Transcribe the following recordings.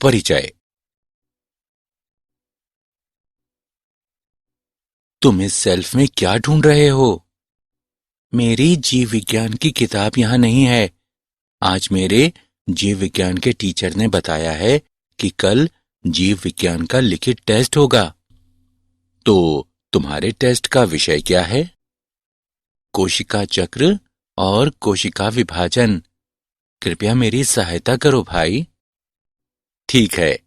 परिचय। तुम इस शेल्फ में क्या ढूंढ रहे हो? मेरी जीव विज्ञान की किताब यहां नहीं है। आज मेरे जीव विज्ञान के टीचर ने बताया है कि कल जीव विज्ञान का लिखित टेस्ट होगा। तो तुम्हारे टेस्ट का विषय क्या है? कोशिका चक्र और कोशिका विभाजन। कृपया मेरी सहायता करो भाई। ठीक है,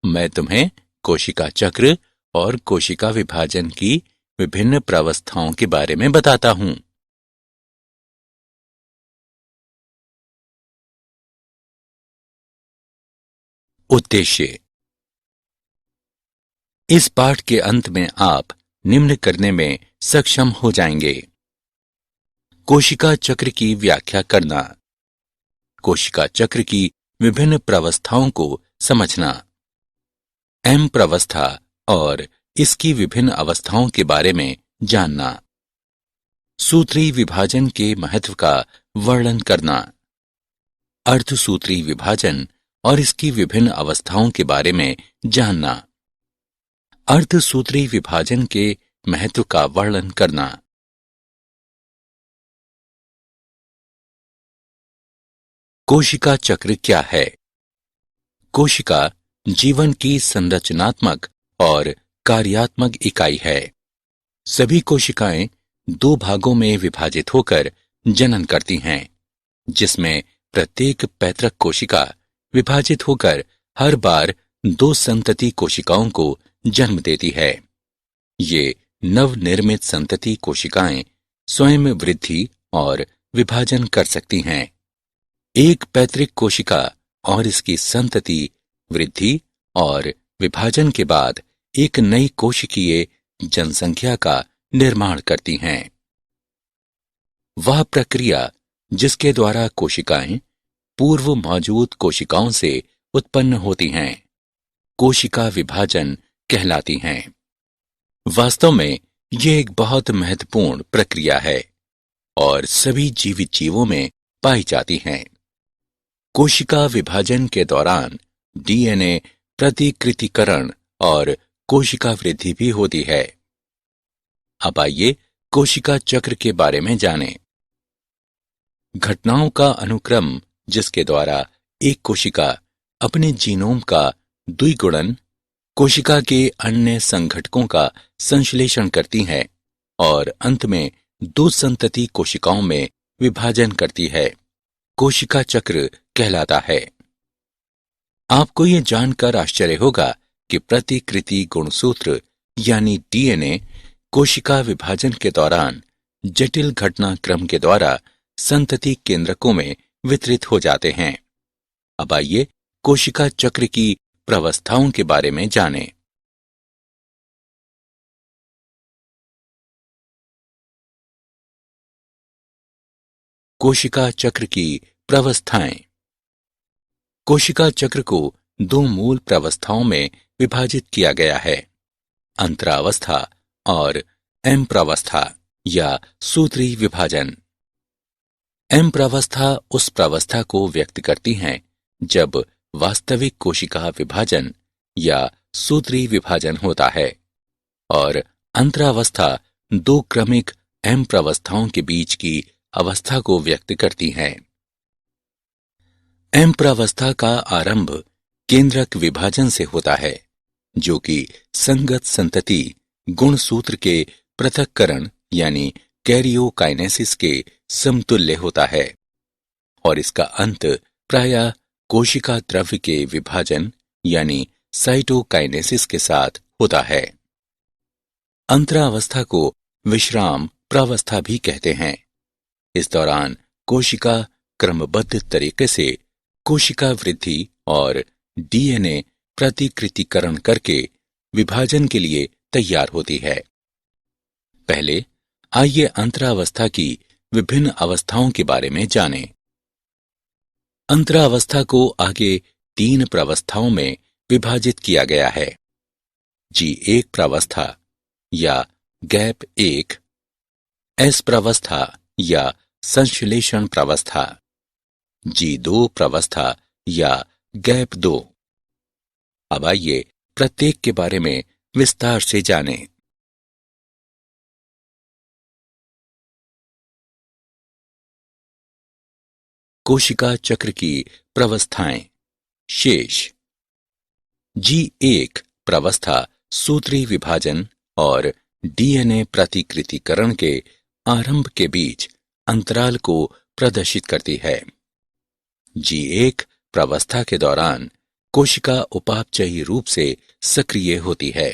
मैं तुम्हें कोशिका चक्र और कोशिका विभाजन की विभिन्न प्रावस्थाओं के बारे में बताता हूं। उद्देश्य। इस पाठ के अंत में आप निम्न करने में सक्षम हो जाएंगे। कोशिका चक्र की व्याख्या करना, कोशिका चक्र की विभिन्न प्रावस्थाओं को समझना, एम प्रावस्था और इसकी विभिन्न अवस्थाओं के बारे में जानना, सूत्री विभाजन के महत्व का वर्णन करना, अर्धसूत्री विभाजन और इसकी विभिन्न अवस्थाओं के बारे में जानना, अर्धसूत्री विभाजन के महत्व का वर्णन करना। कोशिका चक्र क्या है? कोशिका जीवन की संरचनात्मक और कार्यात्मक इकाई है। सभी कोशिकाएं दो भागों में विभाजित होकर जनन करती हैं, जिसमें प्रत्येक पैतृक कोशिका विभाजित होकर हर बार दो संतति कोशिकाओं को जन्म देती है। ये नवनिर्मित संतति कोशिकाएं स्वयं वृद्धि और विभाजन कर सकती हैं। एक पैतृक कोशिका और इसकी संतति वृद्धि और विभाजन के बाद एक नई कोशिकीय जनसंख्या का निर्माण करती हैं। वह प्रक्रिया जिसके द्वारा कोशिकाएं पूर्व मौजूद कोशिकाओं से उत्पन्न होती हैं, कोशिका विभाजन कहलाती हैं। वास्तव में यह एक बहुत महत्वपूर्ण प्रक्रिया है और सभी जीवित जीवों में पाई जाती हैं। कोशिका विभाजन के दौरान डीएनए प्रतिकृतिकरण और कोशिका वृद्धि भी होती है। अब आइए कोशिका चक्र के बारे में जानें। घटनाओं का अनुक्रम जिसके द्वारा एक कोशिका अपने जीनोम का द्विगुणन कोशिका के अन्य संघटकों का संश्लेषण करती है और अंत में दो संतति कोशिकाओं में विभाजन करती है, कोशिका चक्र कहलाता है। आपको यह जानकर आश्चर्य होगा कि प्रतिकृति गुणसूत्र यानी डीएनए कोशिका विभाजन के दौरान जटिल घटनाक्रम के द्वारा संतति केंद्रकों में वितरित हो जाते हैं। अब आइए कोशिका चक्र की प्रावस्थाओं के बारे में जानें। कोशिका चक्र की प्रावस्थाएं। कोशिका चक्र को दो मूल प्रावस्थाओं में विभाजित किया गया है, अंतरावस्था और एम प्रावस्था या सूत्री विभाजन। एम प्रावस्था उस प्रावस्था को व्यक्त करती हैं जब वास्तविक कोशिका विभाजन या सूत्री विभाजन होता है, और अंतरावस्था दो क्रमिक एम प्रावस्थाओं के बीच की अवस्था को व्यक्त करती हैं। एम प्रावस्था का आरंभ केंद्रक विभाजन से होता है, जो कि संगत संतति गुणसूत्र के पृथक्करण यानी कैरियोकाइनेसिस के समतुल्य होता है, और इसका अंत प्रायः कोशिका द्रव्य के विभाजन यानी साइटोकाइनेसिस के साथ होता है। अंतरावस्था को विश्राम प्रावस्था भी कहते हैं। इस दौरान कोशिका क्रमबद्ध तरीके से कोशिका वृद्धि और डीएनए प्रतिकृतिकरण करके विभाजन के लिए तैयार होती है। पहले आइए अंतरावस्था की विभिन्न अवस्थाओं के बारे में जानें। अंतरावस्था को आगे तीन प्रावस्थाओं में विभाजित किया गया है। G1 प्रावस्था या गैप 1, S प्रावस्था या संश्लेषण प्रावस्था, G2 प्रावस्था या गैप 2, अब आइए प्रत्येक के बारे में विस्तार से जानें। कोशिका चक्र की प्रवस्थाएं। शेष। G1 प्रवस्था सूत्री विभाजन और डीएनए प्रतिकृतिकरण के आरंभ के बीच अंतराल को प्रदर्शित करती है। G1 प्रवस्था के दौरान कोशिका उपापचयी रूप से सक्रिय होती है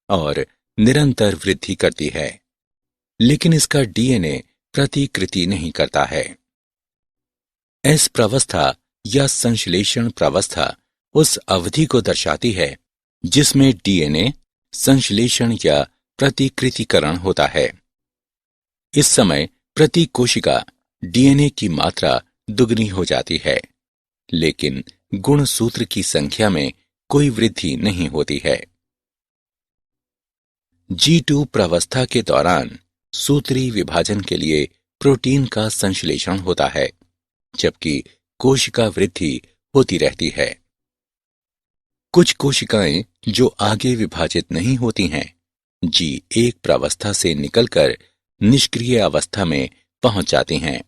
और निरंतर वृद्धि करती है, लेकिन इसका डीएनए प्रतिकृति नहीं करता है। एस प्रवस्था या संश्लेषण प्रवस्था उस अवधि को दर्शाती है जिसमें डीएनए संश्लेषण या प्रतिकृतिकरण होता है। इस समय प्रति कोशिका डीएनए की मात्रा दुगनी हो जाती है, लेकिन गुणसूत्र की संख्या में कोई वृद्धि नहीं होती है। G2 प्रवस्था के दौरान सूत्री विभाजन के लिए प्रोटीन का संश्लेषण होता है, जबकि कोशिका वृद्धि होती रहती है। कुछ कोशिकाएं जो आगे विभाजित नहीं होती हैं, G1 प्रवस्था से निकलकर निष्क्रिय अवस्था में पहुंच जाती हैं,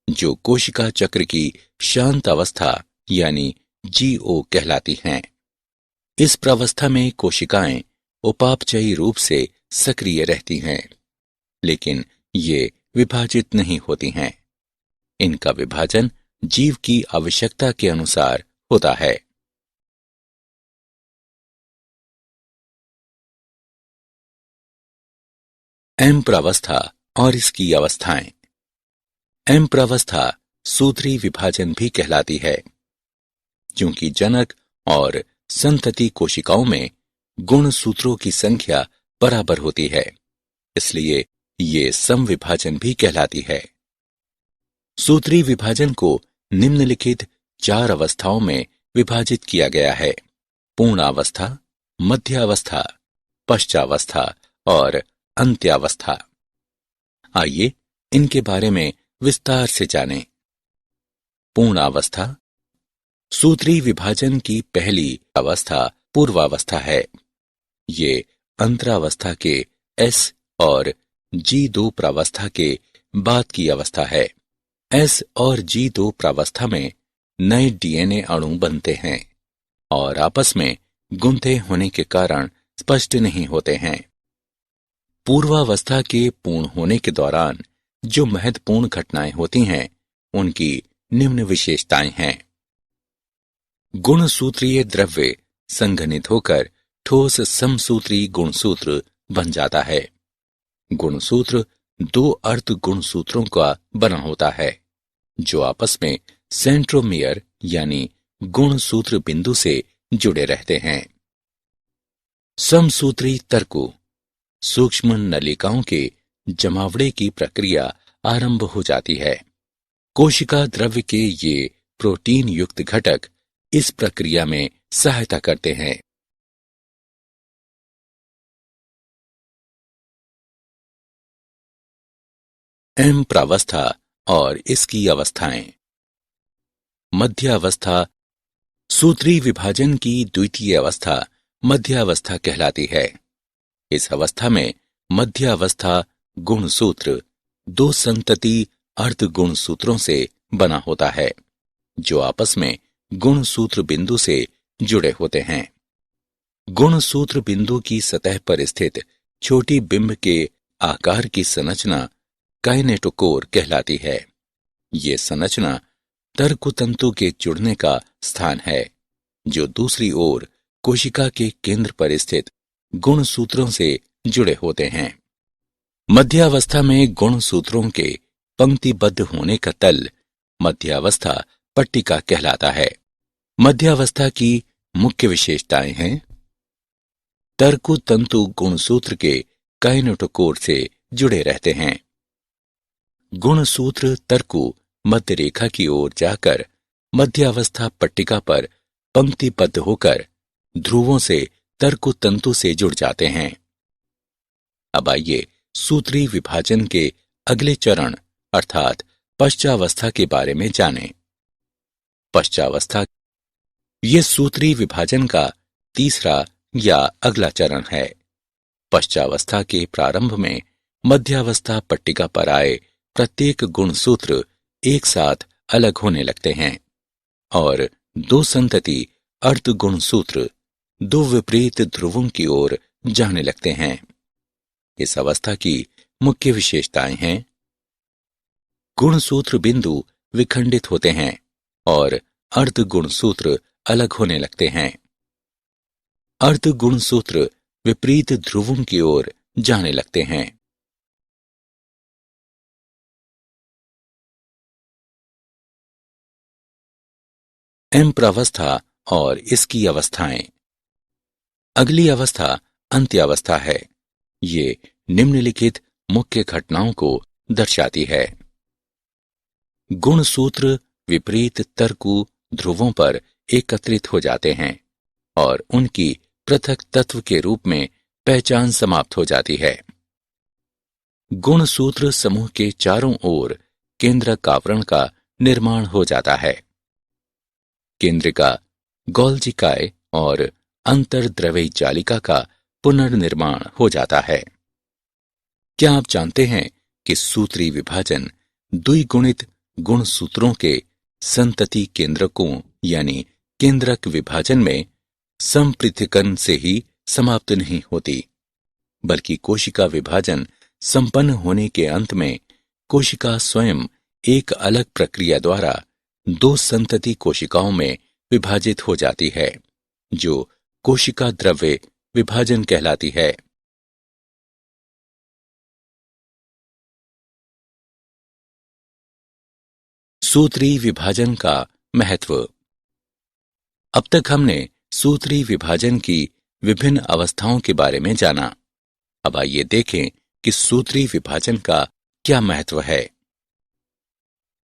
जो कोशिका चक्र की शांत अवस्था यानी G0 कहलाती हैं। इस प्रवस्था में कोशिकाएं उपापचयी रूप से सक्रिय रहती हैं, लेकिन ये विभाजित नहीं होती हैं। इनका विभाजन जीव की आवश्यकता के अनुसार होता है। एम प्रवस्था और इसकी अवस्थाएं। एम प्रवस्था सूत्री विभाजन भी कहलाती है, क्योंकि जनक और संतति कोशिकाओं में गुणसूत्रों की संख्या बराबर होती है, इसलिए ये समविभाजन भी कहलाती है। सूत्री विभाजन को निम्नलिखित 4 अवस्थाओं में विभाजित किया गया है: पूर्णावस्था, मध्यावस्था, पश्चावस्था और अंत्यावस्था। आइए इनके बारे में विस्तार से जानें। पूर्णावस्था सूत्री विभाजन की पहली अवस्था पूर्वावस्था है। ये अंतरावस्था के S और G2 प्रावस्था के बाद की अवस्था है। S और G2 प्रावस्था में नए डीएनए अणु बनते हैं और आपस में गुंथे होने के कारण स्पष्ट नहीं होते हैं। पूर्वावस्था के पूर्ण होने के दौरान जो महत्वपूर्ण घटनाएं होती हैं, उनकी निम्न विशेषताएं हैं। गुणसूत्रीय द्रव्य संघनित होकर ठोस समसूत्री गुणसूत्र बन जाता है। गुणसूत्र 2 अर्ध गुणसूत्रों का बना होता है, जो आपस में सेंट्रोमियर यानी गुणसूत्र बिंदु से जुड़े रहते हैं। समसूत्री तर्कु सूक्ष्म नलिकाओं के जमावड़े की प्रक्रिया आरंभ हो जाती है। कोशिका द्रव्य के ये प्रोटीन युक्त घटक इस प्रक्रिया में सहायता करते हैं। एम प्रावस्था और इसकी अवस्थाएं। मध्यावस्था सूत्री विभाजन की द्वितीय अवस्था मध्यावस्था कहलाती है। इस अवस्था में मध्यावस्था गुणसूत्र 2 संतति अर्ध गुणसूत्रों से बना होता है, जो आपस में गुणसूत्र बिंदु से जुड़े होते हैं। गुणसूत्र बिंदु की सतह पर स्थित छोटी बिंब के आकार की संरचना काइनेटोकोर कहलाती है। ये संरचना तर्कतंतु के जुड़ने का स्थान है, जो दूसरी ओर कोशिका के केंद्र पर स्थित गुणसूत्रों से जुड़े होते हैं। मध्यावस्था में गुणसूत्रों के पंक्तिबद्ध होने का तल मध्यावस्था पट्टिका कहलाता है। मध्यावस्था की मुख्य विशेषताएं हैं: तर्कतंतु गुणसूत्र के काइनेटोकोर से जुड़े रहते हैं। गुणसूत्र तर्कु मध्य रेखा की ओर जाकर मध्यावस्था पट्टिका पर पंक्तिबद्ध होकर ध्रुवों से तर्कतंतु से जुड़ जाते हैं। अब आइए सूत्री विभाजन के अगले चरण अर्थात पश्चावस्था के बारे में जानें। पश्चावस्था ये सूत्री विभाजन का तीसरा या अगला चरण है। पश्चावस्था के प्रारंभ में मध्यावस्था पट्टिका पर आए प्रत्येक गुणसूत्र एक साथ अलग होने लगते हैं और दो संतति अर्ध गुणसूत्र दो विपरीत ध्रुवों की ओर जाने लगते हैं। इस अवस्था की मुख्य विशेषताएं हैं: गुणसूत्र बिंदु विखंडित होते हैं और अर्ध गुणसूत्र अलग होने लगते हैं। अर्ध गुणसूत्र विपरीत ध्रुवों की ओर जाने लगते हैं। एम्प्रावस्था और इसकी अवस्थाएं। अगली अवस्था अंत्यावस्था है। ये निम्नलिखित मुख्य घटनाओं को दर्शाती है। गुणसूत्र विपरीत तर्कु ध्रुवों पर एकत्रित हो जाते हैं और उनकी पृथक तत्व के रूप में पहचान समाप्त हो जाती है। गुणसूत्र समूह के चारों ओर केंद्रक आवरण का निर्माण हो जाता है। केंद्रिका, गोल्जिकाए और अंतर्द्रव्यी जालिका का पुनर्निर्माण हो जाता है। क्या आप जानते हैं कि सूत्री विभाजन द्विगुणित गुणसूत्रों के संतति केंद्रकों यानी केंद्रक विभाजन में संपृथकन से ही समाप्त नहीं होती, बल्कि कोशिका विभाजन संपन्न होने के अंत में कोशिका स्वयं एक अलग प्रक्रिया द्वारा दो संतति कोशिकाओं में विभाजित हो जाती है, जो कोशिका द्रव्य विभाजन कहलाती है। सूत्री विभाजन का महत्व। अब तक हमने सूत्री विभाजन की विभिन्न अवस्थाओं के बारे में जाना। अब आइए देखें कि सूत्री विभाजन का क्या महत्व है।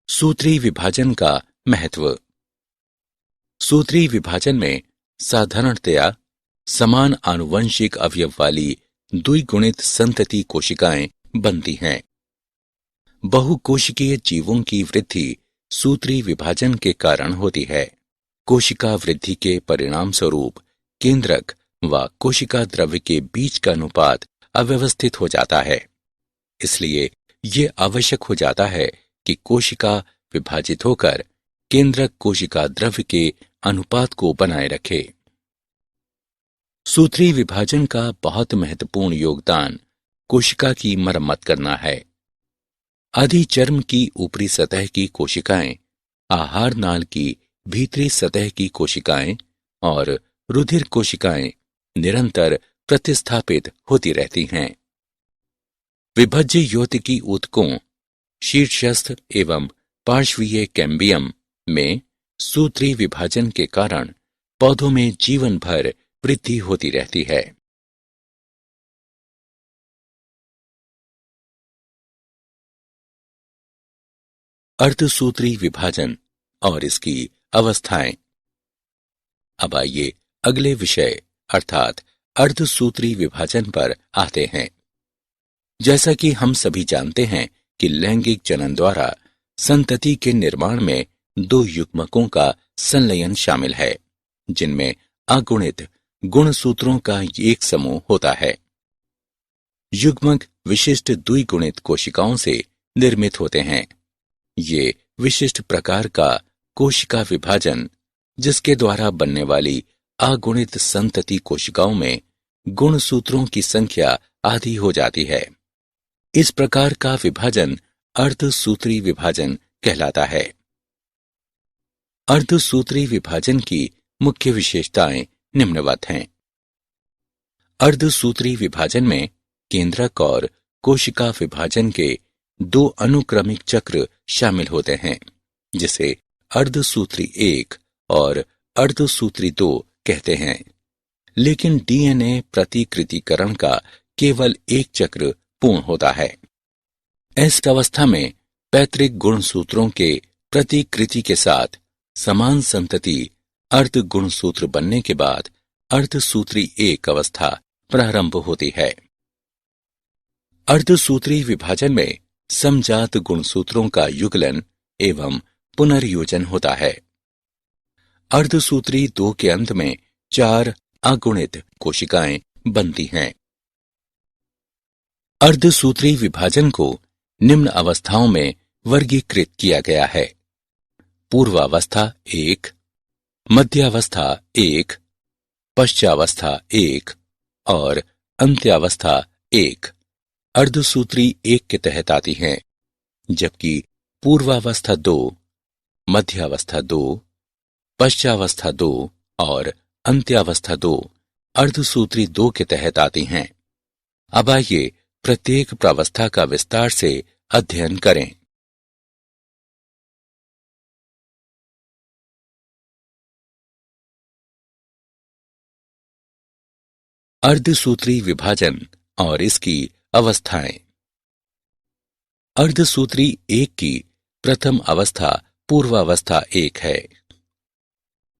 सूत्री विभाजन का महत्व। सूत्री विभाजन में साधारणतया समान आनुवंशिक अवयव वाली द्विगुणित संतति कोशिकाएं बनती हैं। बहुकोशिकीय जीवों की वृद्धि सूत्री विभाजन के कारण होती है। कोशिका वृद्धि के परिणाम स्वरूप केंद्रक व कोशिका द्रव्य के बीच का अनुपात अव्यवस्थित हो जाता है। इसलिए ये आवश्यक हो जाता है कि कोशिका विभाजित होकर केंद्रक कोशिका द्रव्य के अनुपात को बनाए रखे। सूत्री विभाजन का बहुत महत्वपूर्ण योगदान कोशिका की मरम्मत करना है। अधिचर्म की ऊपरी सतह की कोशिकाएं, आहार नाल की भीतरी सतह की कोशिकाएं और रुधिर कोशिकाएं निरंतर प्रतिस्थापित होती रहती हैं। विभज्य योतिकी ऊतकों, शीर्षस्थ एवं पार्श्वीय कैम्बियम में सूत्री विभाजन के कारण पौधों में जीवन भर वृद्धि होती रहती है। अर्धसूत्री विभाजन और इसकी अवस्थाएं। अब आइए अगले विषय अर्थात अर्धसूत्री विभाजन पर आते हैं। जैसा कि हम सभी जानते हैं कि लैंगिक जनन द्वारा संतति के निर्माण में दो युग्मकों का संलयन शामिल है, जिनमें अगुणित गुणसूत्रों का एक समूह होता है। युग्मक विशिष्ट द्विगुणित कोशिकाओं से निर्मित होते हैं। ये विशिष्ट प्रकार का कोशिका विभाजन, जिसके द्वारा बनने वाली अगुणित संतति कोशिकाओं में गुणसूत्रों की संख्या आधी हो जाती है। इस प्रकार का विभाजन अर्धसूत्री विभाजन कहलाता है। अर्धसूत्री विभाजन की मुख्य विशेषताएं निम्नवत हैं। अर्धसूत्री विभाजन में केंद्रक और कोशिका विभाजन के दो अनुक्रमिक चक्र शामिल होते हैं, जिसे अर्धसूत्री 1 और अर्धसूत्री 2 कहते हैं। लेकिन डीएनए प्रतिकृतिकरण का केवल एक चक्र पूर्ण होता है। इस अवस्था में पैतृक गुणसूत्रों के प्रतिकृति के साथ समान संतति अर्ध गुणसूत्र बनने के बाद अर्धसूत्री 1 अवस्था प्रारंभ होती है। अर्धसूत्री विभाजन में समजात गुणसूत्रों का युगलन एवं पुनर्योजन होता है। अर्धसूत्री 2 के अंत में 4 अगुणित कोशिकाएं बनती हैं। अर्धसूत्री विभाजन को निम्न अवस्थाओं में वर्गीकृत किया गया है। पूर्वावस्था 1, मध्यावस्था 1, पश्चावस्था 1 और अंत्यावस्था 1 अर्धसूत्री 1 के तहत आती हैं, जबकि पूर्वावस्था 2, मध्यावस्था 2, पश्चावस्था 2 और अंत्यावस्था 2 अर्धसूत्री 2 के तहत आती हैं। अब आइए प्रत्येक प्रावस्था का विस्तार से अध्ययन करें। अर्धसूत्री विभाजन और इसकी अवस्थाएं। अर्धसूत्री 1 की प्रथम अवस्था पूर्वावस्था 1 है।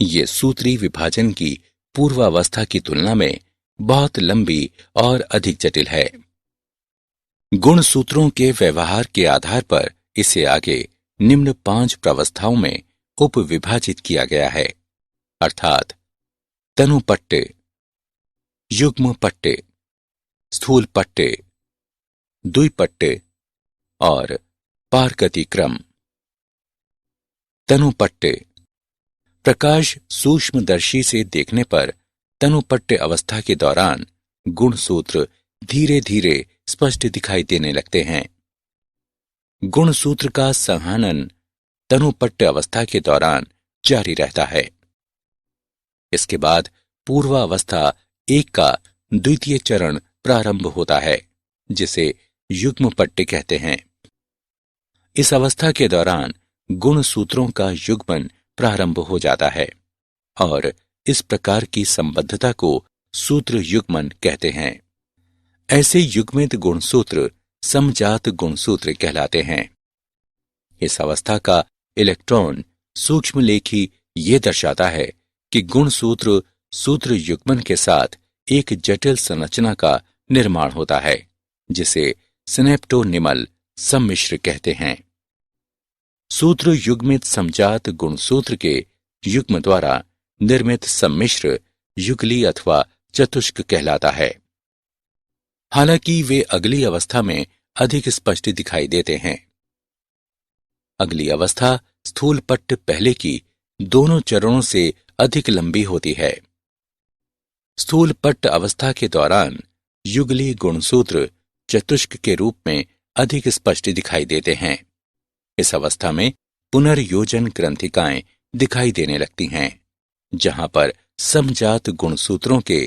ये सूत्री विभाजन की पूर्वावस्था की तुलना में बहुत लंबी और अधिक जटिल है। गुणसूत्रों के व्यवहार के आधार पर इसे आगे निम्न 5 प्रावस्थाओं में उपविभाजित किया गया है, अर्थात तनुपट्टे, युग्म पट्टे, स्थूल पट्टे, द्विपट्टे और पारगति क्रम। तनुपट्टे। प्रकाश सूक्ष्मदर्शी से देखने पर तनुपट्टे अवस्था के दौरान गुणसूत्र धीरे धीरे स्पष्ट दिखाई देने लगते हैं। गुणसूत्र का संहनन तनुपट्टे अवस्था के दौरान जारी रहता है। इसके बाद पूर्वावस्था 1 का द्वितीय चरण प्रारंभ होता है, जिसे युग्म पट्टे कहते हैं। इस अवस्था के दौरान गुणसूत्रों का युग्मन प्रारंभ हो जाता है और इस प्रकार की संबद्धता को सूत्र युग्मन कहते हैं। ऐसे युग्मित गुणसूत्र समजात गुणसूत्र कहलाते हैं। इस अवस्था का इलेक्ट्रॉन सूक्ष्मलेखी ये दर्शाता है कि गुणसूत्र सूत्र युग्मन के साथ एक जटिल संरचना का निर्माण होता है, जिसे सिनेप्टोनिमल सम्मिश्र कहते हैं। सूत्र युग्मित समजात गुणसूत्र के युग्म द्वारा निर्मित सम्मिश्र युगली अथवा चतुष्क कहलाता है। हालांकि वे अगली अवस्था में अधिक स्पष्ट दिखाई देते हैं। अगली अवस्था स्थूल पट्ट पहले की दोनों चरणों से अधिक लंबी होती है। स्थूल पट्ट अवस्था के दौरान युगली गुणसूत्र चतुष्क के रूप में अधिक स्पष्ट दिखाई देते हैं। इस अवस्था में पुनर्योजन ग्रंथिकाएं दिखाई देने लगती हैं, जहां पर समजात गुणसूत्रों के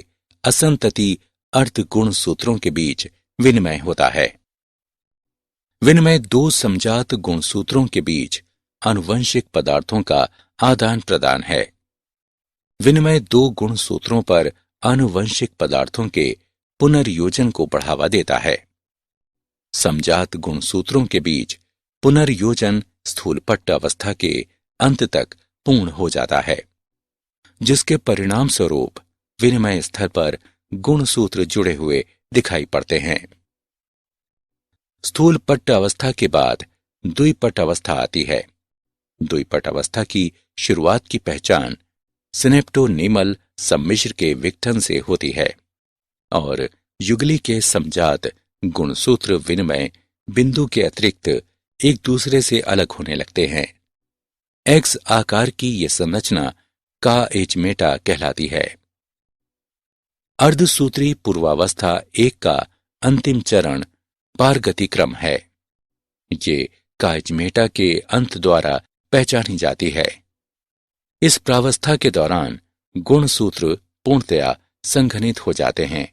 असंतति अर्ध गुणसूत्रों के बीच विनिमय होता है। विनिमय 2 समजात गुणसूत्रों के बीच आनुवंशिक पदार्थों का आदान प्रदान है। विनिमय 2 गुणसूत्रों पर आनुवंशिक पदार्थों के पुनर्योजन को बढ़ावा देता है। समजात गुणसूत्रों के बीच पुनर्योजन स्थूल पट्ट अवस्था के अंत तक पूर्ण हो जाता है, जिसके परिणाम स्वरूप विनिमय स्तर पर गुणसूत्र जुड़े हुए दिखाई पड़ते हैं। स्थूल पट्ट अवस्था के बाद द्विपट अवस्था आती है। द्विपट अवस्था की शुरुआत की पहचान सिनेप्टोनिमल सम्मिश्र के विघटन से होती है और युगली के समजात गुणसूत्र विनिमय बिंदु के अतिरिक्त एक दूसरे से अलग होने लगते हैं। एक्स आकार की यह संरचना काएचमेटा कहलाती है। अर्धसूत्री पूर्वावस्था 1 का अंतिम चरण पारगति क्रम है। ये काएचमेटा के अंत द्वारा पहचानी जाती है। इस प्रावस्था के दौरान गुणसूत्र पूर्णतया संघनित हो जाते हैं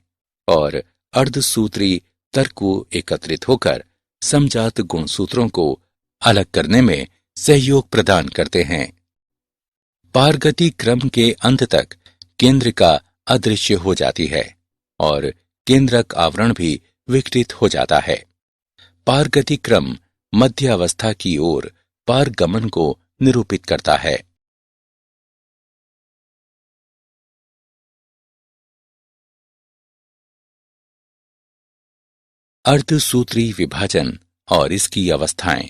और अर्धसूत्री तर्कु एकत्रित होकर समजात गुणसूत्रों को अलग करने में सहयोग प्रदान करते हैं। पारगति क्रम के अंत तक केंद्रिका अदृश्य हो जाती है और केंद्रक आवरण भी विकृत हो जाता है। पारगति क्रम मध्यावस्था की ओर पारगमन को निरूपित करता है। अर्धसूत्री विभाजन और इसकी अवस्थाएं।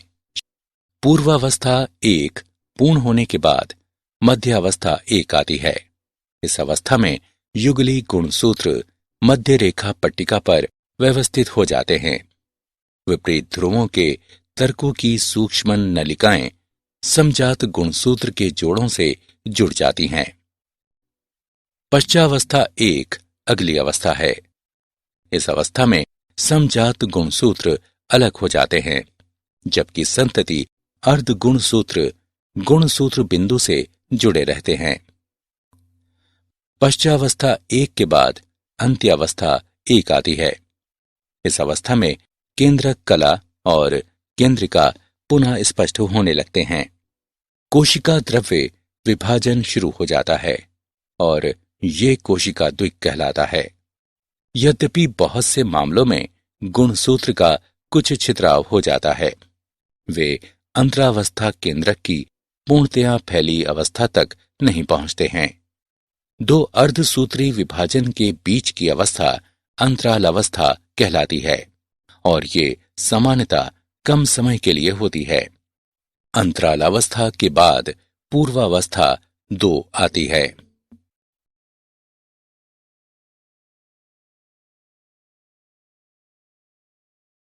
पूर्वावस्था 1 पूर्ण होने के बाद मध्यावस्था 1 आती है। इस अवस्था में युगली गुणसूत्र मध्य रेखा पट्टिका पर व्यवस्थित हो जाते हैं। विपरीत ध्रुवों के तर्कों की सूक्ष्म नलिकाएं समजात गुणसूत्र के जोड़ों से जुड़ जाती हैं। पश्चावस्था 1 अगली अवस्था है। इस अवस्था में समजात गुणसूत्र अलग हो जाते हैं, जबकि संतति अर्ध गुणसूत्र बिंदु से जुड़े रहते हैं। पश्चावस्था 1 के बाद अंत्यावस्था 1 आती है। इस अवस्था में केंद्रक कला और केंद्रिका पुनः स्पष्ट होने लगते हैं। कोशिका द्रव्य विभाजन शुरू हो जाता है और ये कोशिका द्विक कहलाता है। यद्यपि बहुत से मामलों में गुणसूत्र का कुछ छितराव हो जाता है, वे अंतरावस्था केंद्रक की पूर्णतया फैली अवस्था तक नहीं पहुंचते हैं। दो अर्धसूत्री विभाजन के बीच की अवस्था अंतरालावस्था कहलाती है और ये सामान्यतः कम समय के लिए होती है। अंतरालावस्था के बाद पूर्वावस्था 2 आती है।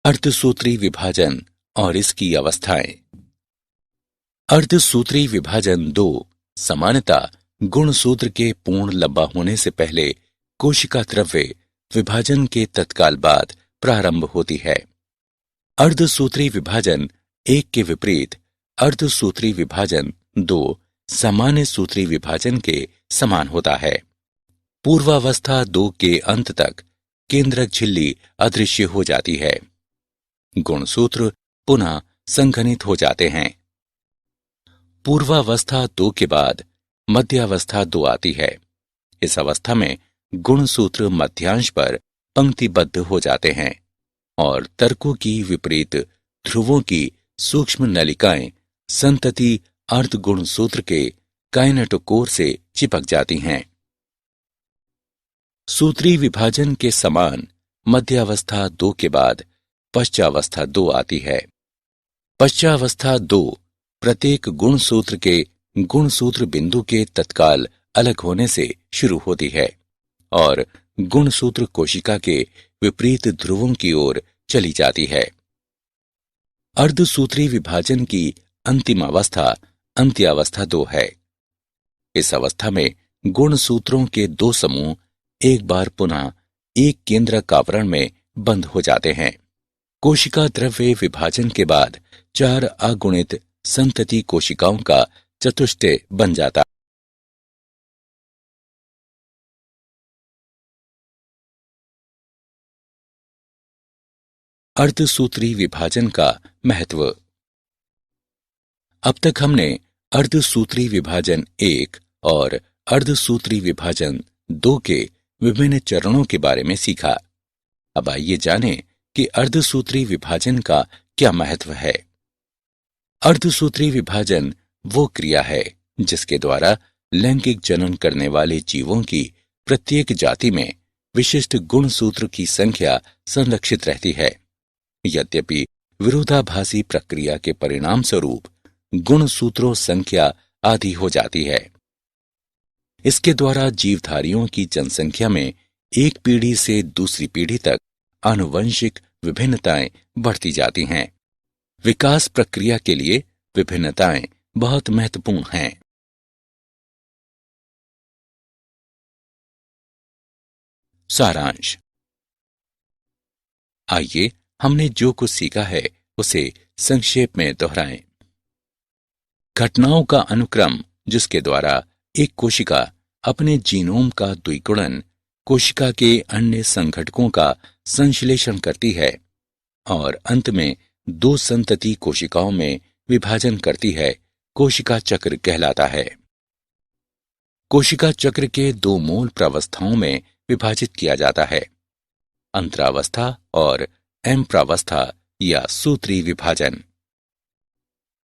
अर्धसूत्री विभाजन और इसकी अवस्थाएं। अर्धसूत्री विभाजन 2 सामान्यतः गुणसूत्र के पूर्ण लंबा होने से पहले कोशिका द्रव्य विभाजन के तत्काल बाद प्रारंभ होती है। अर्धसूत्री विभाजन 1 के विपरीत अर्धसूत्री विभाजन 2 सामान्य सूत्री विभाजन के समान होता है। पूर्वावस्था 2 के अंत तक केंद्रक झिल्ली अदृश्य हो जाती है। गुणसूत्र पुनः संघनित हो जाते हैं। पूर्वावस्था 2 के बाद मध्यावस्था 2 आती है। इस अवस्था में गुणसूत्र मध्यांश पर पंक्तिबद्ध हो जाते हैं और तर्कों की विपरीत ध्रुवों की सूक्ष्म नलिकाएं संतति अर्ध गुणसूत्र के काइनेटोकोर से चिपक जाती हैं। सूत्री विभाजन के समान मध्यावस्था 2 के बाद पश्चावस्था 2 आती है। पश्चावस्था 2 प्रत्येक गुणसूत्र के गुणसूत्र बिंदु के तत्काल अलग होने से शुरू होती है और गुणसूत्र कोशिका के विपरीत ध्रुवों की ओर चली जाती है। अर्धसूत्री विभाजन की अंतिम अवस्था अंत्यावस्था 2 है। इस अवस्था में गुणसूत्रों के 2 समूह एक बार पुनः एक केंद्रक आवरण में बंद हो जाते हैं। कोशिका द्रव्य विभाजन के बाद 4 अगुणित संतति कोशिकाओं का चतुष्टय बन जाता है। अर्धसूत्री विभाजन का महत्व। अब तक हमने अर्धसूत्री विभाजन 1 और अर्धसूत्री विभाजन 2 के विभिन्न चरणों के बारे में सीखा। अब आइए जानें कि अर्धसूत्री विभाजन का क्या महत्व है। अर्धसूत्री विभाजन वो क्रिया है जिसके द्वारा लैंगिक जनन करने वाले जीवों की प्रत्येक जाति में विशिष्ट गुणसूत्र की संख्या संरक्षित रहती है। यद्यपि विरोधाभासी प्रक्रिया के परिणाम स्वरूप गुणसूत्रों संख्या आधी हो जाती है। इसके द्वारा जीवधारियों की जनसंख्या में एक पीढ़ी से दूसरी पीढ़ी तक आनुवंशिक विभिन्नताएं बढ़ती जाती हैं। विकास प्रक्रिया के लिए विभिन्नताएं बहुत महत्वपूर्ण हैं। सारांश। आइए हमने जो कुछ सीखा है उसे संक्षेप में दोहराएं। घटनाओं का अनुक्रम जिसके द्वारा एक कोशिका अपने जीनोम का द्विगुणन कोशिका के अन्य संघटकों का संश्लेषण करती है और अंत में 2 संतति कोशिकाओं में विभाजन करती है, कोशिका चक्र कहलाता है। कोशिका चक्र के 2 मूल प्रावस्थाओं में विभाजित किया जाता है, अंतरावस्था और एम्प्रावस्था या सूत्री विभाजन।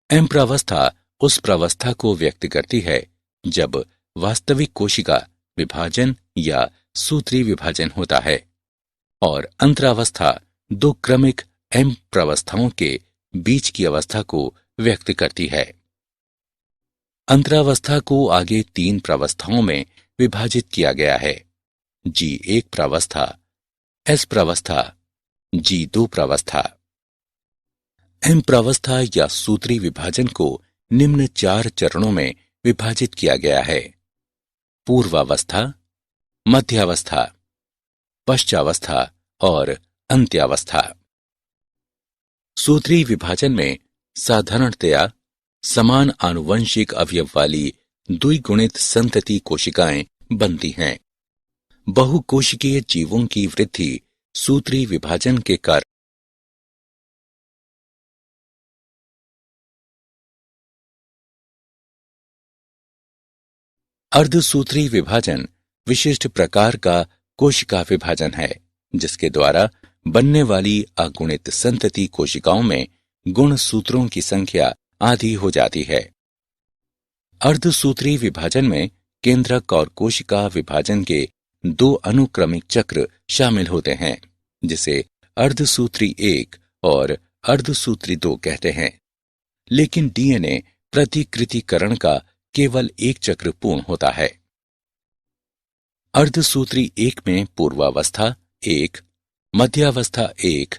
एम्प्रावस्था उस प्रावस्था को व्यक्त करती है जब वास्तविक कोशिका विभाजन या सूत्री विभाजन होता है और अंतरावस्था 2 क्रमिक एम्प्रावस्थाओं के बीच की अवस्था को व्यक्त करती है। अंतरावस्था को आगे 3 प्रावस्थाओं में विभाजित किया गया है। G1 प्रावस्था, S प्रावस्था, G2 प्रावस्था। M प्रावस्था या सूत्री विभाजन को निम्न 4 चरणों में विभाजित किया गया है: पूर्वावस्था, मध्यावस्था, पश्चावस्था और अंत्यावस्था। सूत्री विभाजन में साधारणतया समान आनुवंशिक अवयव वाली द्विगुणित संतति कोशिकाएं बनती हैं। बहुकोशिकीय जीवों की वृद्धि सूत्री विभाजन के कारण अर्धसूत्री विभाजन विशिष्ट प्रकार का कोशिका विभाजन है, जिसके द्वारा बनने वाली अगुणित संतति कोशिकाओं में गुणसूत्रों की संख्या आधी हो जाती है। अर्धसूत्री विभाजन में केंद्रक और कोशिका विभाजन के 2 अनुक्रमिक चक्र शामिल होते हैं, जिसे अर्धसूत्री 1 और अर्धसूत्री 2 कहते हैं। लेकिन डीएनए प्रतिकृतिकरण का केवल एक चक्र पूर्ण होता है। अर्धसूत्री 1 में पूर्वावस्था 1, मध्यावस्था 1,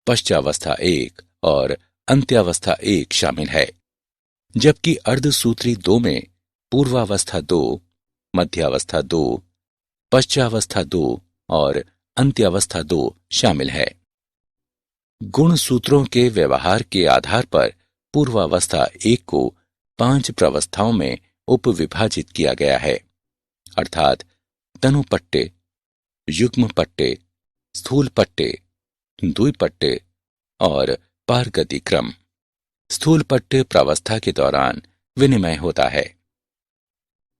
पश्चावस्था 1 और अंत्यावस्था 1 शामिल है, जबकि अर्धसूत्री 2 में पूर्वावस्था 2, मध्यावस्था 2, पश्चावस्था 2 और अंत्यावस्था 2 शामिल है। गुणसूत्रों के व्यवहार के आधार पर पूर्वावस्था 1 को 5 प्रावस्थाओं में उपविभाजित किया गया है, अर्थात तनुपट्टे, युग्म पट्टे, स्थूल पट्टे, द्विपट्टे और पारगति क्रम। स्थूल पट्टे प्रावस्था के दौरान विनिमय होता है।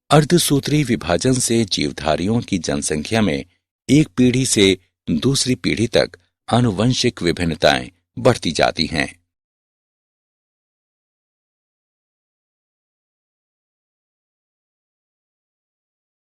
अर्धसूत्री विभाजन से जीवधारियों की जनसंख्या में एक पीढ़ी से दूसरी पीढ़ी तक आनुवंशिक विभिन्नताएं बढ़ती जाती हैं।